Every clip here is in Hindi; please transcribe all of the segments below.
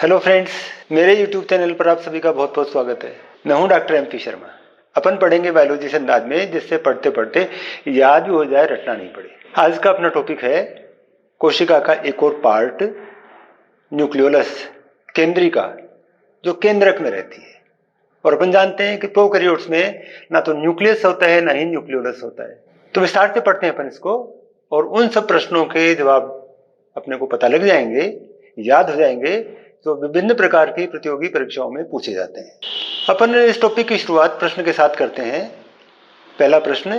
हेलो फ्रेंड्स, मेरे यूट्यूब चैनल पर आप सभी का बहुत बहुत स्वागत है। मैं हूं डॉक्टर एम पी शर्मा। अपन पढ़ेंगे बायोलॉजी से अंदाज में, जिससे पढ़ते पढ़ते याद भी हो जाए, रटना नहीं पड़े। आज का अपना टॉपिक है कोशिका का एक और पार्ट, न्यूक्लियोलस, केंद्रिका, जो केंद्रक में रहती है। और अपन जानते हैं कि प्रोकैरियोट्स में ना तो न्यूक्लियस होता है ना ही न्यूक्लियोलस होता है। तो विस्तार से पढ़ते हैं अपन इसको, और उन सब प्रश्नों के जवाब अपने को पता लग जाएंगे, याद हो जाएंगे, तो विभिन्न प्रकार की प्रतियोगी परीक्षाओं में पूछे जाते हैं। अपन इस टॉपिक की शुरुआत प्रश्न के साथ करते हैं। पहला प्रश्न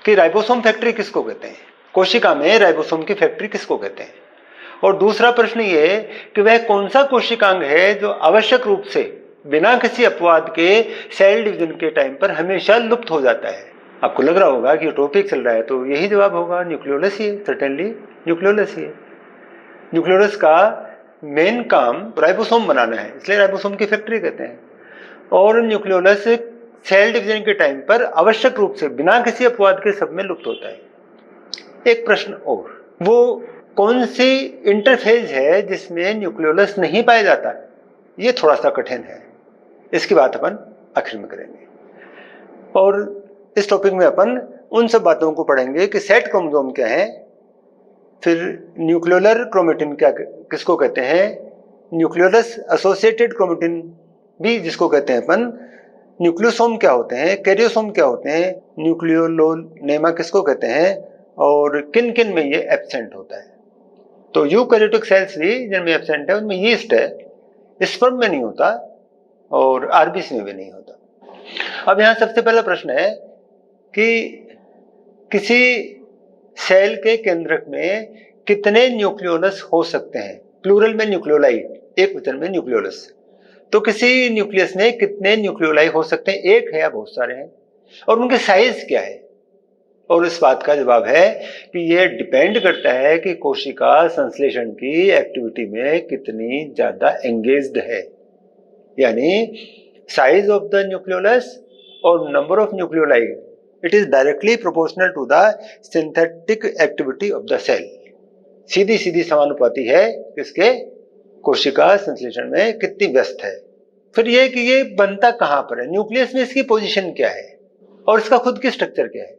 कि राइबोसोम फैक्ट्री किसको कहते हैं? कोशिका में राइबोसोम की फैक्ट्री किसको कहते हैं? और दूसरा प्रश्न ये कि वह कौन सा कोशिकांग है जो आवश्यक रूप से बिना किसी अपवाद के सेल डिवीजन के टाइम पर हमेशा लुप्त हो जाता है? आपको लग रहा होगा कि टॉपिक चल रहा है, तो यही जवाब होगा, न्यूक्लियोलस ही है। सर्टेनली न्यूक्लियोलस ही है। न्यूक्लियोलस का मेन काम राइबोसोम बनाना है, इसलिए राइबोसोम की फैक्ट्री कहते हैं। और न्यूक्लियोलस सेल डिवीजन के टाइम पर आवश्यक रूप से बिना किसी अपवाद के सब में लुप्त होता है। एक प्रश्न और, वो कौन सी इंटरफेज है जिसमें न्यूक्लियोलस नहीं पाया जाता? ये थोड़ा सा कठिन है, इसकी बात अपन आखिर में करेंगे। और इस टॉपिक में अपन उन सब बातों को पढ़ेंगे कि सेट क्रोमोसोम क्या है, फिर न्यूक्लियोलर क्रोमेटिन क्या किसको कहते हैं, न्यूक्लियोलस एसोसिएटेड क्रोमेटिन भी जिसको कहते हैं अपन, न्यूक्लियोसोम क्या होते हैं, कैरियोसोम क्या होते हैं, न्यूक्लियोलोनेमा किसको कहते हैं, और किन किन में ये एब्सेंट होता है। तो यूकैरियोटिक सेल्स भी जिनमें एब्सेंट है उनमें यीस्ट है, स्पर्म में नहीं होता और आरबीसी में भी नहीं होता। अब यहाँ सबसे पहला प्रश्न है कि किसी सेल के केंद्रक में कितने न्यूक्लियोलस हो सकते हैं? प्लूरल में न्यूक्लियोलाई, एक वचन में न्यूक्लियोलस। तो किसी न्यूक्लियस में कितने न्यूक्लियोलाई हो सकते हैं? एक है या बहुत सारे हैं? और उनके साइज क्या है? और इस बात का जवाब है कि यह डिपेंड करता है कि कोशिका संश्लेषण की एक्टिविटी में कितनी ज्यादा एंगेज्ड है। यानी साइज ऑफ द न्यूक्लियोलस और number of nucleoli, it is directly proportional to the synthetic activity of the cell. सीधी सीधी समानुपाती है किसके? कोशिका संश्लेषण में कितनी व्यस्त है। फिर यह कि ये बनता कहां पर है, न्यूक्लियस में इसकी पोजीशन क्या है और इसका खुद की स्ट्रक्चर क्या है।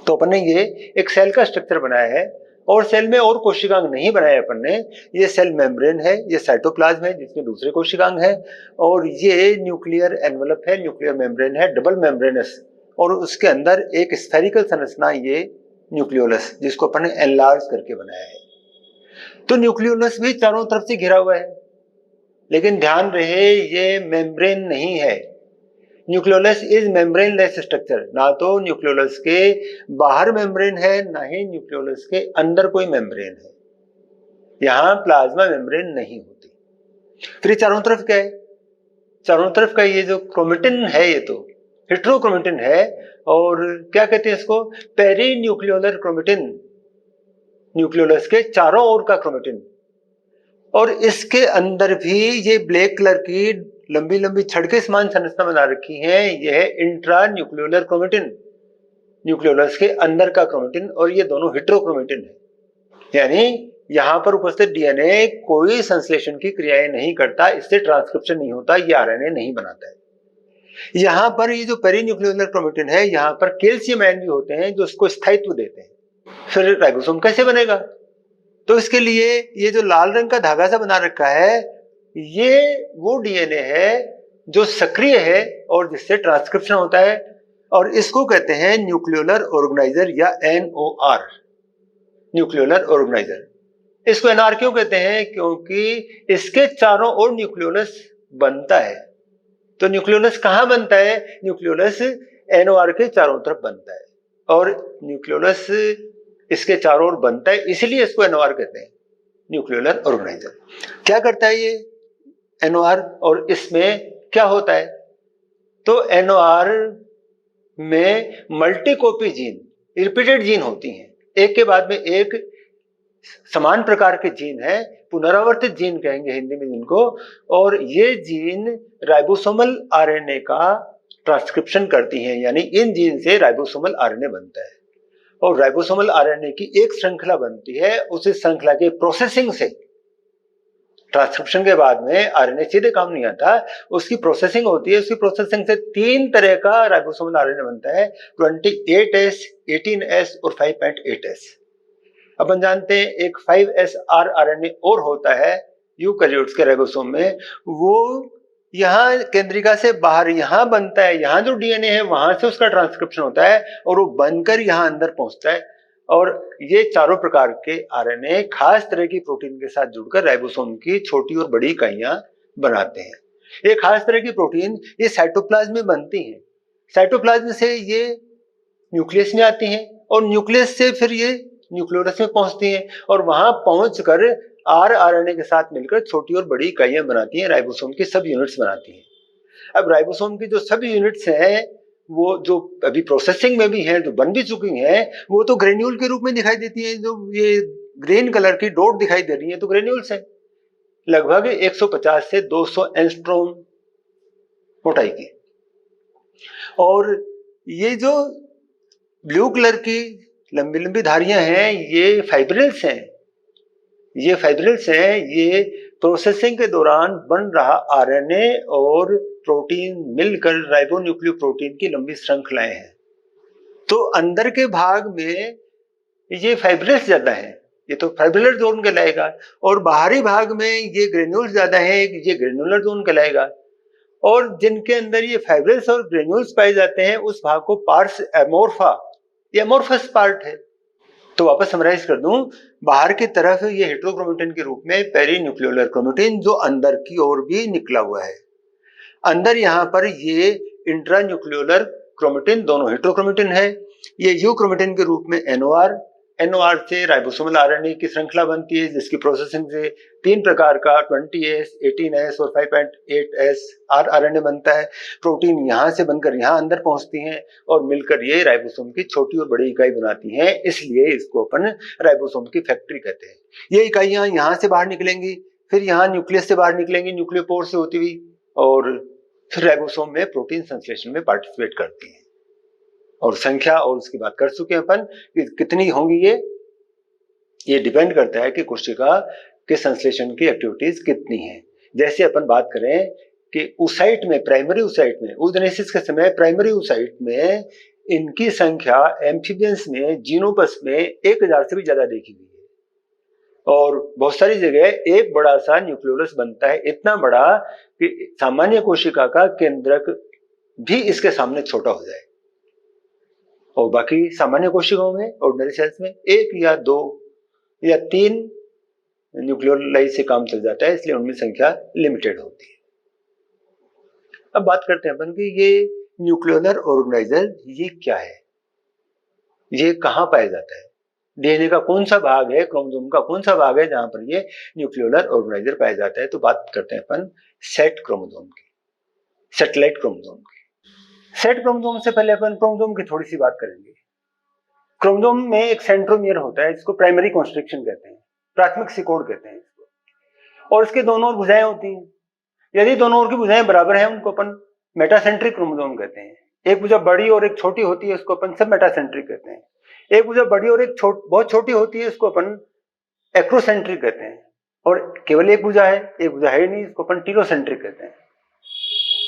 तो अपन ने ये एक सेल का स्ट्रक्चर बनाया है, और सेल में और कोशिकांग नहीं बनाया अपन ने। ये सेल मेम्ब्रेन है, ये साइटोप्लाज्म है जिसमें दूसरे कोशिकांग है, और ये न्यूक्लियर एनवलप है, न्यूक्लियर मेम्ब्रेन है, डबल मेम्ब्रेनस, और उसके अंदर एक स्फेरिकल संरचना, ये न्यूक्लियोलस, जिसको अपन ने एनलार्ज करके बनाया है। तो न्यूक्लियोलस भी चारों तरफ से घिरा हुआ है, लेकिन ध्यान रहे ये मेम्ब्रेन नहीं है। Nucleolus is membraneless structure. ना तो न्यूक्लियोलस के बाहर मेम्ब्रेन है, ना ही न्यूक्लियोलस के अंदर कोई मेम्ब्रेन है। यहां प्लाज्मा मेम्ब्रेन नहीं होती। फिर चारों तरफ क्या है? चारों तरफ का ये जो क्रोमेटिन है, ये तो हेटेरोक्रोमेटिन है, और क्या कहते हैं इसको? पेरी न्यूक्लियोलर क्रोमेटिन, न्यूक्लियोलस के चारों ओर का क्रोमेटिन। और इसके अंदर भी ये ब्लैक कलर की लंबी लंबी छड़ के समान संरचना बना रखी है, यह इंट्रा न्यूक्लियोलर क्रोमेटिन, न्यूक्लियोलस के अंदर का क्रोमेटिन, और ये दोनों हेटेरोक्रोमेटिन है। यानी यहां पर उपस्थित डीएनए कोई संश्लेषण की क्रियाएं नहीं करता, इससे ट्रांसक्रिप्शन नहीं होता, ये आरएनए नहीं बनाता है। यहां पर ये जो पेरीन्यूक्लियोलर क्रोमेटिन है, यहां पर कैल्शियम आयन भी होते हैं जो इसको स्थायित्व देते हैं। फिर राइबोसोम कैसे बनेगा? तो इसके लिए ये जो लाल रंग का धागा सा बना रखा है, ये वो डीएनए है जो सक्रिय है और जिससे ट्रांसक्रिप्शन होता है, और इसको कहते हैं न्यूक्लियोलर ऑर्गेनाइजर या एनओआर, न्यूक्लियोलर ऑर्गेनाइजर। इसको एनआर क्यों कहते हैं? क्योंकि इसके चारों ओर न्यूक्लियोलस बनता है। तो न्यूक्लियोलस कहां बनता है? न्यूक्लियोलस एनओआर के चारों तरफ बनता है, और न्यूक्लियोलस इसके चारों ओर बनता है, इसलिए इसको एनओआर कहते हैं, न्यूक्लियोलर ऑर्गेनाइजर। क्या करता है ये एनओआर, और इसमें क्या होता है? तो एनओआर में multi copy gene, repeated gene होती हैं, एक के बाद में एक समान प्रकार के जीन है, पुनरावर्तित जीन कहेंगे हिंदी में जिनको, और ये जीन राइबोसोमल आरएनए का ट्रांसक्रिप्शन करती हैं। यानी इन जीन से राइबोसोमल आरएनए बनता है, और राइबोसोमल आरएनए की एक श्रृंखला बनती है। उस श्रृंखला के प्रोसेसिंग से ट्रांसक्रिप्शन के बाद में आरएनए सीधे काम नहीं आता, उसकी प्रोसेसिंग होती है। उसकी प्रोसेसिंग से 3 तरह का राइबोसोमल आरएनए बनता है, 28S, 18S और 5.8S। अपन जानते हैं एक 5SR आरएनए और होता है यूकैरियोट्स के राइबोसोम में, वो यहाँ केंद्रिका से बाहर यहाँ बनता है, यहाँ जो डीएनए है वहां से उसका ट्रांसक्रिप्शन होता है और वो बनकर यहाँ अंदर पहुंचता है। और ये चारों प्रकार के आरएनए खास तरह की प्रोटीन के साथ जुड़कर राइबोसोम की छोटी और बड़ी इकाइयां बनाते हैं। ये खास तरह की प्रोटीन ये साइटोप्लाज्म में बनती हैं। साइटोप्लाज्म से ये न्यूक्लियस में आती हैं और न्यूक्लियस से फिर ये न्यूक्लियोलस में पहुंचती हैं और वहां पहुंचकर आरएनए के साथ मिलकर छोटी और बड़ी इकाइयां बनाती हैं, राइबोसोम की सब यूनिट्स बनाती हैं। अब राइबोसोम की जो सब यूनिट्स हैं वो जो अभी प्रोसेसिंग में भी हैं, जो बन भी चुकी हैं, वो तो ग्रेन्यूल के रूप में दिखाई देती है। जो ये ग्रीन कलर की डॉट दिखाई दे रही है तो ग्रेन्यूल्स है, लगभग 150 से 200 एंगस्ट्रॉम मोटाई की। और ये जो ब्लू कलर की लंबी लंबी धारियां हैं ये फाइब्रिल्स हैं। ये फाइब्रिल्स हैं, ये प्रोसेसिंग के दौरान बन रहा आरएनए और प्रोटीन मिलकर राइबोन्यूक्लियोप्रोटीन की लंबी श्रृंखलाएं हैं। तो अंदर के भाग में ये फाइब्रिल्स ज्यादा है, ये तो फाइब्रिलर जोन कहलाएगा, और बाहरी भाग में ये ग्रेन्यूल्स ज्यादा है, ये ग्रेन्युलर जोन कहलाएगा। और जिनके अंदर ये फाइब्रिल्स और ग्रेन्यूल्स पाए जाते हैं उस भाग को पार्स एमोर्फा, ये एमोर्फस पार्ट है। तो वापस समराइज कर दूं, बाहर की तरफ ये हेट्रोक्रोमेटिन के रूप में पेरीन्यूक्लियोलर क्रोमेटिन जो अंदर की ओर भी निकला हुआ है। अंदर यहाँ पर ये इंट्रान्यूक्लियोलर क्रोमेटिन दोनों हेट्रोक्रोमेटिन है। ये यू क्रोमेटिन के रूप में एनओआर से राइबोसोमल आरएनए की श्रृंखला बनती है जिसकी प्रोसेसिंग से 3 प्रकार का 20S, 18S और 5.8S आरएनए बनता है। प्रोटीन यहाँ से बनकर यहाँ अंदर पहुंचती हैं और मिलकर ये राइबोसोम की छोटी और बड़ी इकाई बनाती हैं, इसलिए इसको अपन राइबोसोम की फैक्ट्री कहते हैं। ये इकाइयां यहाँ से बाहर निकलेंगी, फिर यहाँ न्यूक्लियस से बाहर निकलेंगी न्यूक्लियोपोर से होती हुई, और फिर राइबोसोम में प्रोटीन संश्लेषण में पार्टिसिपेट करती हैं। और संख्या और उसकी बात कर चुके हैं अपन कि कितनी होंगी, ये डिपेंड करता है कि कोशिका के संश्लेषण की एक्टिविटीज कितनी है। जैसे अपन बात करें कि ऊसाइट में, प्राइमरी ऊसाइट में, oogenesis के समय प्राइमरी ऊसाइट में इनकी संख्या एम्फीबियंस में, जीनोपस में 1000 से भी ज्यादा देखी गई है। और बहुत सारी जगह एक बड़ा सा न्यूक्लियोलस बनता है, इतना बड़ा कि सामान्य कोशिका का केंद्रक भी इसके सामने छोटा हो जाए। और बाकी सामान्य कोशिकाओं में, ऑर्डिनरी सेल्स में 1 या 2 या 3 न्यूक्लियोलाई से काम चल जाता है, इसलिए उनमें संख्या लिमिटेड होती है। अब बात करते हैं अपन कि ये न्यूक्लियोलर ऑर्गेनाइजर ये क्या है, ये कहाँ पाया जाता है, डीएनए का कौन सा भाग है, क्रोमोसोम का कौन सा भाग है जहां पर ये न्यूक्लियोलर ऑर्गेनाइजर पाया जाता है। तो बात करते हैं अपन सेट क्रोमोसोम की, सैटेलाइट क्रोमोसोम की। सेट क्रोमोसोम से पहले अपन क्रोमोसोम की थोड़ी सी बात करेंगे। क्रोमोसोम में एक सेंट्रोमियर होता है, इसको प्राइमरी कॉन्स्ट्रिक्शन कहते हैं, प्राथमिक सिकोड़ कहते हैं इसको, और इसके दोनों ओर भुजाएं होती हैं। यदि दोनों ओर की भुजाएं बराबर हैं उनको अपन मेटासेंट्रिक क्रोमोसोम कहते हैं। एक भुजा बड़ी और एक छोटी होती है उसको अपन सब मेटासेंट्रिक कहते हैं। एक भुजा बड़ी और एक बहुत छोटी होती है उसको अपन एक्रोसेंट्रिक कहते हैं। और केवल एक भुजा है, एक भुजा है नहीं, इसको अपन टीलोसेंट्रिक कहते हैं।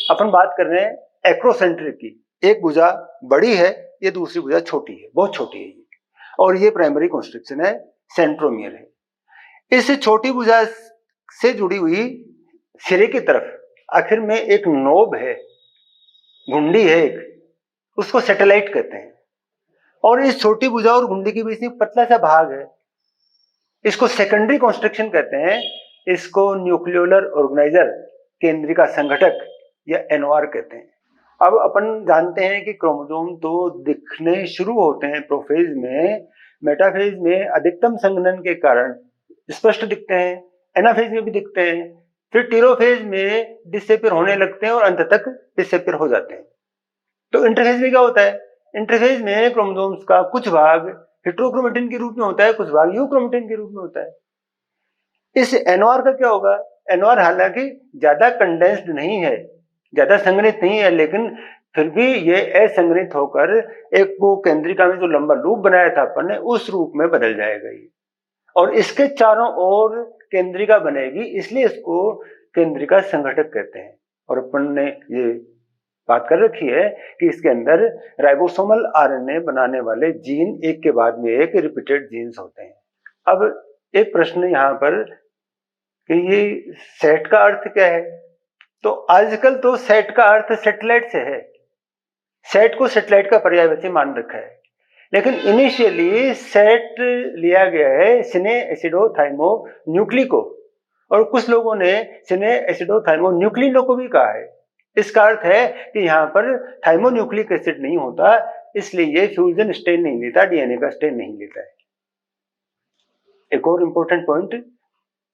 अपन बात कर रहे हैं एक्रोसेंट्रिक की, एक भुजा बड़ी है, ये दूसरी भुजा छोटी है, बहुत छोटी है ये, और ये प्राइमरी कॉन्स्ट्रिक्शन है, सेंट्रोमियर है। इस छोटी भुजा से जुड़ी हुई सिरे की तरफ आखिर में एक नोब है, घुंडी है एक, उसको सैटेलाइट कहते हैं। और इस छोटी भुजा और घुंडी के बीच में पतला सा भाग है, इसको सेकेंडरी कॉन्स्ट्रिक्शन कहते हैं। इसको न्यूक्लियोलर ऑर्गेनाइजर, केंद्रिका संघटक या एनओआर कहते हैं। अब अपन जानते हैं कि क्रोमोसोम तो दिखने शुरू होते हैं प्रोफेज में, मेटाफेज में अधिकतम संघनन के कारण स्पष्ट दिखते हैं, एनाफेज में भी दिखते हैं, फिर टीलोफेज में डिसअपीयर होने लगते हैं और अंत तक डिसअपीयर हो जाते हैं। तो इंटरफेज में क्या होता है, इंटरफेज में क्रोमोसोम्स का कुछ भाग हेट्रोक्रोमेटिन के रूप में होता है, कुछ भाग यूक्रोमेटिन के रूप में होता है। इस एनओआर का क्या होगा, एनओआर हालांकि ज्यादा कंडेंस्ड नहीं है, ज्यादा संघनित नहीं है, लेकिन फिर भी ये असंघनित होकर एक वो केंद्रिका में जो लंबा लूप बनाया था अपन ने उस रूप में बदल जाएगा ये। और इसके चारों ओर केंद्रिका बनेगी, इसलिए इसको केंद्रिका संघटक कहते हैं। और अपन ने ये बात कर रखी है कि इसके अंदर राइबोसोमल आरएनए बनाने वाले जीन एक के बाद में एक रिपीटेड जीन्स होते हैं। अब एक प्रश्न यहाँ पर कि ये सेट का अर्थ क्या है? तो आजकल तो सेट का अर्थ सैटेलाइट से है, सेट को सैटेलाइट का पर्यायवाची मान रखा है, लेकिन इनिशियली सेट लिया गया है सिने एसिडोथाइमोन्यूक्लिको, और कुछ लोगों ने सिने एसिडोथाइमोन्यूक्लिनो को भी कहा है। इसका अर्थ है कि यहाँ पर थाइमोन्यूक्लिक एसिड नहीं होता, इसलिए ये फ्यूजन स्टेन नहीं लेता, डीएनए का स्टेन नहीं लेता है। एक और इंपॉर्टेंट पॉइंट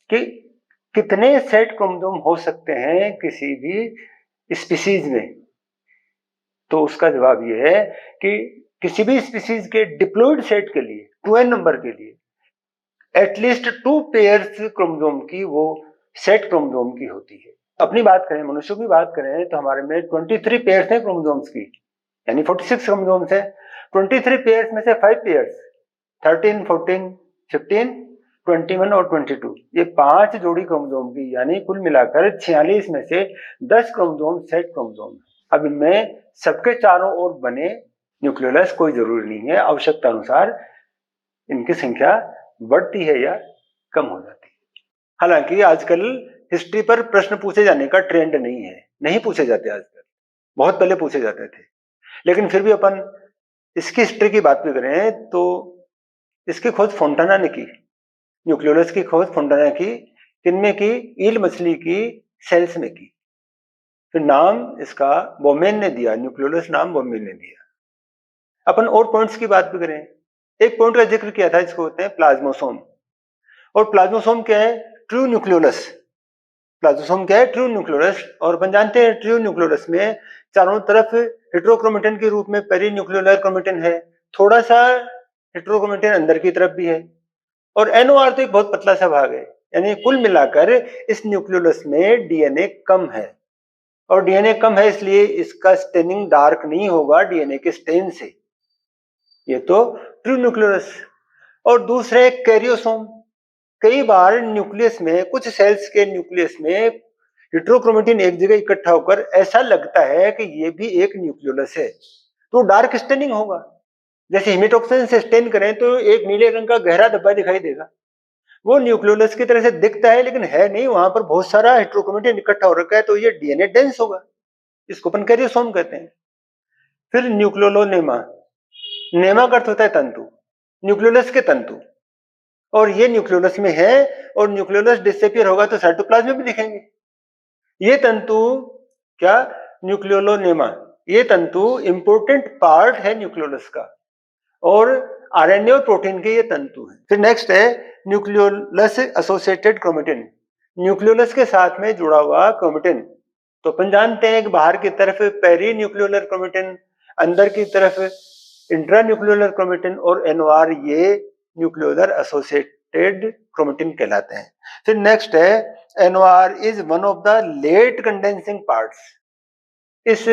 कि कितने सेट क्रोमोसोम हो सकते हैं किसी भी स्पीसीज में, तो उसका जवाब यह है कि किसी भी स्पीसीज के डिप्लॉयड सेट के लिए 2n नंबर के लिए एटलीस्ट 2 पेयर्स क्रोमोसोम की वो सेट क्रोमोसोम की होती है। अपनी बात करें, मनुष्यों की बात करें, तो हमारे में 23 पेयर्स हैं क्रोमोसोम्स की, यानी 46 क्रोमोसोम्स है। 23 पेयर्स में से 5 पेयर्स 13, 14, 15, 21 और 22, ये 5 जोड़ी क्रोमोसोम की, यानी कुल मिलाकर 46 में से 10 क्रोमोसोम सेट क्रोमोसोम है। अब इनमें सबके चारों ओर बने न्यूक्लियोलस कोई जरूरी नहीं है, आवश्यकता अनुसार इनकी संख्या बढ़ती है या कम हो जाती है। हालांकि आजकल हिस्ट्री पर प्रश्न पूछे जाने का ट्रेंड नहीं है, नहीं पूछे जाते आजकल, बहुत पहले पूछे जाते थे, लेकिन फिर भी अपन इसकी हिस्ट्री की बात भी करें तो इसकी खोज फोंटाना ने की, न्यूक्लियोलस की खोज फोंटाना की, किनमें की? ईल मछली की सेल्स में की। फिर नाम इसका बोमेन ने दिया, न्यूक्लियोलस नाम बोमेन ने दिया। अपन और पॉइंट्स की बात भी करें, एक पॉइंट का जिक्र किया था, इसको होते हैं प्लाज्मोसोम। और प्लाज्मोसोम क्या है? True nucleolus. प्लाज्मोसोम क्या है? True nucleolus. और अपन जानते हैं ट्रू न्यूक्लियोलस में चारों तरफ हेट्रोक्रोमेटिन के रूप में पेरी न्यूक्लियोलर क्रोमेटिन है, थोड़ा सा हेट्रोक्रोमेटिन अंदर की तरफ भी है, और एनओआर तो एक बहुत पतला सा भाग है, यानी कुल मिलाकर इस न्यूक्लियोलस में डीएनए कम है, और डीएनए कम है इसलिए इसका स्टेनिंग डार्क नहीं होगा डीएनए के स्टेन से। ये तो ट्रू न्यूक्लियोलस। और दूसरे कैरियोसोम, कई बार न्यूक्लियस में, कुछ सेल्स के न्यूक्लियस में हेट्रोक्रोमेटिन एक जगह इकट्ठा होकर ऐसा लगता है कि ये भी एक न्यूक्लियोलस है, तो डार्क स्टेनिंग होगा। जैसे हिमेटोक्सिन से स्टेन करें तो एक नीले रंग का गहरा धब्बा दिखाई देगा, वो न्यूक्लियोलस की तरह से दिखता है लेकिन है नहीं, वहां पर बहुत सारा हेट्रोक्रोमेटिन इकट्ठा हो रखा है, तो ये डीएनए डेंस होगा, इसको अपन कैरियोसोम कहते हैं। फिर न्यूक्लियोलोनेमा, नेमा का अर्थ होता है तंतु, न्यूक्लियोलस के तंतु, और ये न्यूक्लियोलस में है, और न्यूक्लियोलस डिसअपीयर होगा तो साइटोप्लाज्म में भी दिखेंगे। ये तंतु क्या? न्यूक्लियोलोनेमा, ये तंतु इंपॉर्टेंट पार्ट है न्यूक्लियोलस का, और आरएनए और प्रोटीन के ये तंतु हैं। फिर नेक्स्ट है न्यूक्लियोलस एसोसिएटेड क्रोमेटिन, न्यूक्लियोलस के साथ में जुड़ा हुआ क्रोमेटिन। तो अपन जानते हैं कि बाहर की तरफ पेरी न्यूक्लियोलर क्रोमेटिन, अंदर की तरफ इंट्रा न्यूक्लियोलर क्रोमेटिन, और एनओआर ये न्यूक्लियोलर एसोसिएटेड क्रोमेटिन कहलाते हैं। फिर नेक्स्ट है NOR is one of the late condensing parts. इस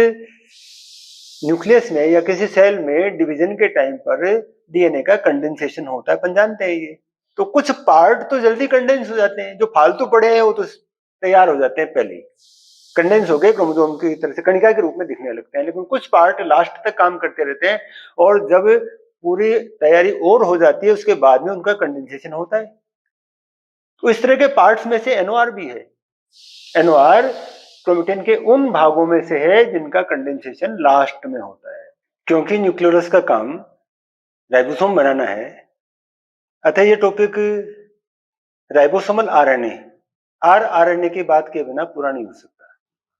न्यूक्लियस में या किसी सेल में डिवीजन के टाइम पर डीएनए का कंडेंसेशन होता है, अपन जानते हैं ये। तो कुछ पार्ट तो जल्दी कंडेंस हो जाते हैं, जो फालतू पड़े हैं वो तो तैयार हो जाते हैं पहले ही, कंडेंस हो गए, क्रोमोसोम की तरह से कणिका के रूप में दिखने लगते हैं, लेकिन कुछ पार्ट लास्ट तक काम करते रहते हैं, और जब पूरी तैयारी और हो जाती है उसके बाद में उनका कंडेंसेशन होता है। तो इस तरह के पार्ट्स में से एनओआर भी है। एनओआर क्रोमेटिन के उन भागों में से है जिनका कंडेंसेशन लास्ट में होता है। क्योंकि न्यूक्लियोलस का काम राइबोसोम बनाना है, अतः ये टॉपिक राइबोसोमल आरएनए की बात के बिना पूरा नहीं हो सकता।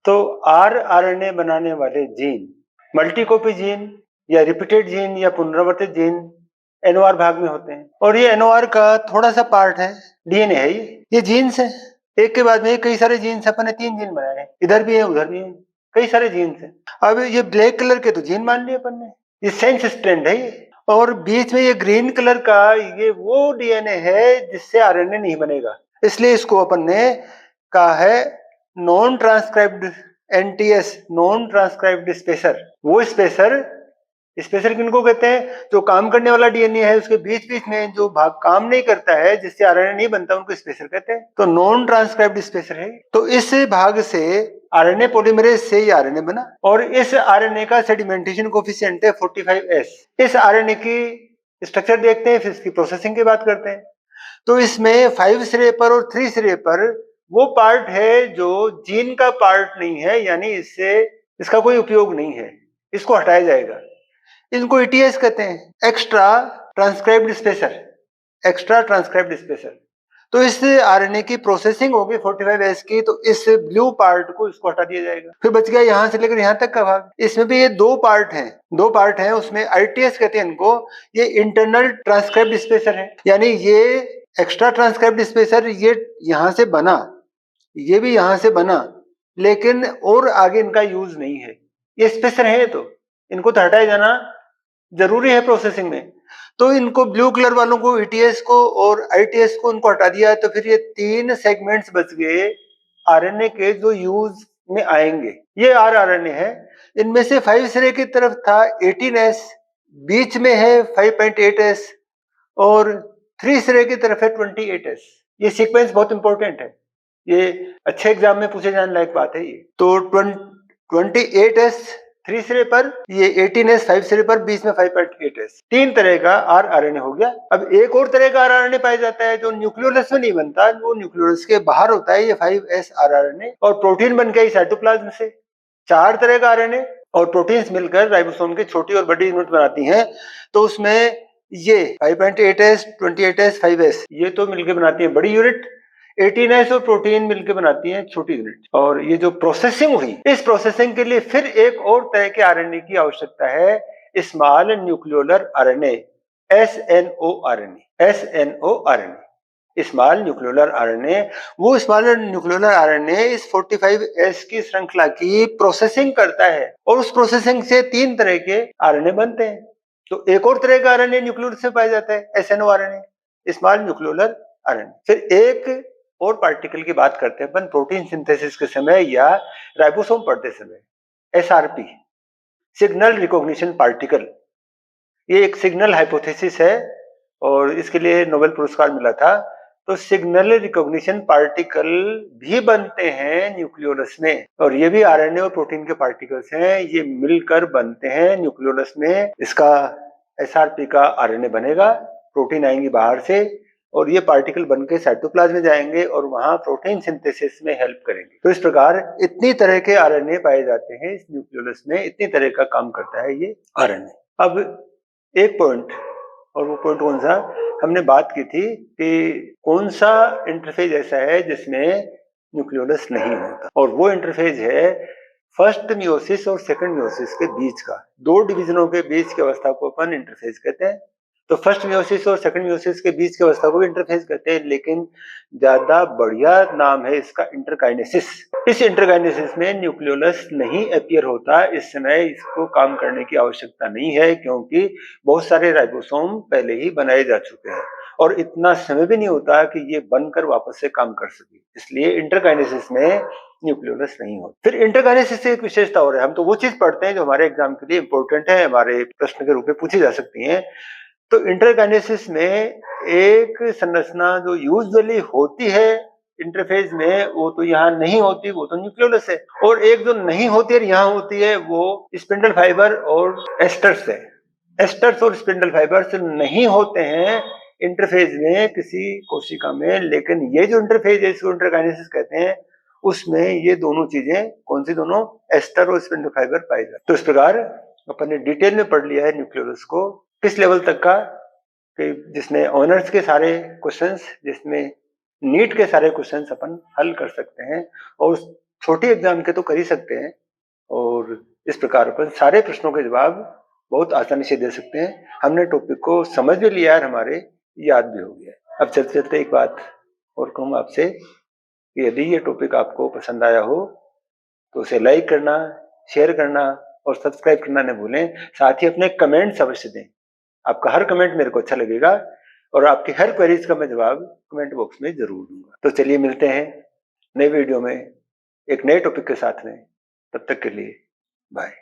तो आरएनए बनाने वाले जीन, मल्टीकॉपी जीन या रिपीटेड जीन या पुनरावर्तित जीन एनओआर भाग में होते हैं, और ये एनओआर का थोड़ा सा पार्ट है, डीएनए है, ये जीन्स है, एक के बाद में कई सारे जीन्स, अपन ने 3 जीन बनाए हैं, इधर भी है उधर भी है, कई सारे जीन्स हैं। अब ये ब्लैक कलर के तो जीन मान लिए अपन ने, ये सेंस स्ट्रैंड है ये, और बीच में ये ग्रीन कलर का ये वो डीएनए है जिससे आरएनए नहीं बनेगा, इसलिए इसको अपन ने कहा है non transcribed NTS, non transcribed spacer. वो स्पेसर स्पेसर किनको कहते हैं? जो काम करने वाला डीएनए है उसके बीच बीच में जो भाग काम नहीं करता है, जिससे आरएनए नहीं बनता, उनको स्पेसर कहते हैं। तो नॉन ट्रांसक्राइब्ड स्पेसर है। तो इस भाग से आरएनए पॉलीमरेज से ही आरएनए बना, और इस आरएनए का सेडिमेंटेशन कोफिशिएंट है 45S। इस आरएनए की स्ट्रक्चर देखते हैं, फिर इसकी प्रोसेसिंग की बात करते हैं। तो इसमें 5 सिरे पर और 3 सिरे पर वो पार्ट है जो जीन का पार्ट नहीं है, यानी इससे इसका कोई उपयोग नहीं है, इसको हटाया जाएगा। इनको ईटीएस कहते हैं, extra transcribed spacer. Extra transcribed spacer. तो इस आरएनए की प्रोसेसिंग होगी 45S की, तो इस ब्लू पार्ट को इसको हटा दिया जाएगा। फिर बच गया यहां से लेकर यहां तक का भाग। इसमें भी ये दो पार्ट हैं, उसमें आईटीएस कहते हैं इनको। ये इंटरनल ट्रांसक्राइब्ड स्पेसर है, यानी ये एक्स्ट्रा ट्रांसक्राइब्ड स्पेसर ये यहां से बना, ये भी यहां से बना, लेकिन और आगे इनका यूज नहीं है। ये स्पेसर है, तो इनको तो हटाया जाना जरूरी है प्रोसेसिंग में। तो इनको ब्लू कलर वालों को, ईटीएस को और आईटीएस को, उनको हटा दिया। तो फिर ये 3 सेगमेंट्स बच गए आरएनए के जो यूज में आएंगे। ये आरएनए है। इनमें से 5 सिरे की तरफ था 18S, बीच में है 5.8S और 3 सिरे की तरफ है 28S। ये सीक्वेंस बहुत इंपॉर्टेंट है, ये अच्छे एग्जाम में पूछे जाने लायक बात है ये। तो 28S 3 सिरे पर, ये 18S 5 सिरे पर, बीच में 5.8S। 3 तरह का आरएनए हो गया। अब एक और तरह का आरएनए पाया जाता है जो न्यूक्लियोलस में नहीं बनता, वो न्यूक्लियोलस के बाहर होता है, ये 5S आरएनए, और प्रोटीन बन गया साइटोप्लाज्म से। 4 तरह का आरएनए और प्रोटीन्स मिलकर राइबोसोम की छोटी और बड़ी यूनिट बनाती हैं। तो उसमें ये 5.8S 28S 5S ये तो मिलकर बनाती है बड़ी यूनिट, 18S और प्रोटीन मिलकर बनाती हैं छोटी यूनिट। और ये जो प्रोसेसिंग हुई, इस प्रोसेसिंग के लिए फिर एक और तरह के आरएनए की आवश्यकता है, small nucleolar RNA, SNO RNA, small nucleolar RNA. वो स्मॉल न्यूक्लियोलर आरएनए इस 45S की श्रृंखला की प्रोसेसिंग करता है, और उस प्रोसेसिंग से 3 तरह के आरएनए बनते हैं। तो एक और तरह का आरएनए न्यूक्लियोलस से पाया जाता है, SNO RNA, small nucleolar RNA. फिर एक और पार्टिकल की बात करते हैं अपन प्रोटीन सिंथेसिस के समय या राइबोसोम पढ़ते समय, SRP, सिग्नल रिकॉग्निशन पार्टिकल। ये एक सिग्नल हाइपोथेसिस है और इसके लिए नोबेल पुरस्कार मिला था। तो सिग्नल रिकॉग्निशन पार्टिकल भी बनते हैं न्यूक्लियोलस में, और ये भी आरएनए और प्रोटीन के पार्टिकल्स हैं, ये मिलकर बनते हैं न्यूक्लियोलस में। इसका SRP का आरएनए बनेगा, प्रोटीन आएंगी बाहर से, और ये पार्टिकल बनके साइटोप्लाज्म में जाएंगे और वहां प्रोटीन सिंथेसिस में हेल्प करेंगे। तो इस प्रकार इतनी तरह के आरएनए पाए जाते हैं इस न्यूक्लियोलस में, इतनी तरह का काम करता है ये आरएनए। अब एक पॉइंट, और वो पॉइंट कौन सा, हमने बात की थी कि कौन सा इंटरफेज ऐसा है जिसमें न्यूक्लियोलस नहीं होता, और वो इंटरफेज है फर्स्ट मियोसिस और सेकंड मियोसिस के बीच का, 2 डिवीजनों के बीच की अवस्था को अपन इंटरफेज कहते हैं। तो फर्स्ट मियोसिस और सेकंड मियोसिस के बीच की अवस्था को इंटरफेज कहते हैं, लेकिन ज्यादा बढ़िया नाम है इसका इंटरकाइनेसिस। इस इंटरकाइनेसिस में न्यूक्लियोलस नहीं अपीयर होता, इस समय इसको काम करने की आवश्यकता नहीं है, क्योंकि बहुत सारे राइबोसोम पहले ही बनाए जा चुके हैं और इतना समय भी नहीं होता कि ये बनकर वापस से काम कर सके, इसलिए इंटरकाइनेसिस में न्यूक्लियोलस नहीं होता। फिर इंटरकाइनेसिस से एक विशेषता और है, हम तो वो चीज पढ़ते हैं जो हमारे एग्जाम के लिए इंपॉर्टेंट है, हमारे प्रश्न के रूप में पूछी जा सकती है। तो इंटरकाइनेसिस में एक संरचना जो यूजुअली होती है इंटरफेज में, वो तो यहाँ नहीं होती, वो तो न्यूक्लियोलस है, और एक जो नहीं होती है यहाँ होती है, वो स्पिंडल फाइबर और एस्टर्स है। एस्टर्स और स्पिंडल फाइबर्स नहीं होते हैं इंटरफेज में किसी कोशिका में, लेकिन ये जो इंटरफेज है इसको इंटरकाइनेसिस कहते हैं, उसमें ये दोनों चीजें, कौन सी दोनों, एस्टर और स्पिंडल फाइबर पाए जाते। तो इस प्रकार अपन ने डिटेल में पढ़ लिया है न्यूक्लियोलस को, किस लेवल तक का, कि जिसमें ऑनर्स के सारे क्वेश्चंस, जिसमें नीट के सारे क्वेश्चंस अपन हल कर सकते हैं, और छोटी एग्जाम के तो कर ही सकते हैं, और इस प्रकार अपन सारे प्रश्नों के जवाब बहुत आसानी से दे सकते हैं। हमने टॉपिक को समझ भी लिया है, हमारे याद भी हो गया। अब चलते चलते एक बात और कहूँ आपसे कि यदि ये टॉपिक आपको पसंद आया हो तो उसे लाइक करना, शेयर करना और सब्सक्राइब करना न भूलें। साथ ही अपने कमेंट्स अवश्य दें, आपका हर कमेंट मेरे को अच्छा लगेगा, और आपके हर क्वेरीज का मैं जवाब कमेंट बॉक्स में जरूर दूंगा। तो चलिए मिलते हैं नए वीडियो में एक नए टॉपिक के साथ में, तब तक के लिए बाय।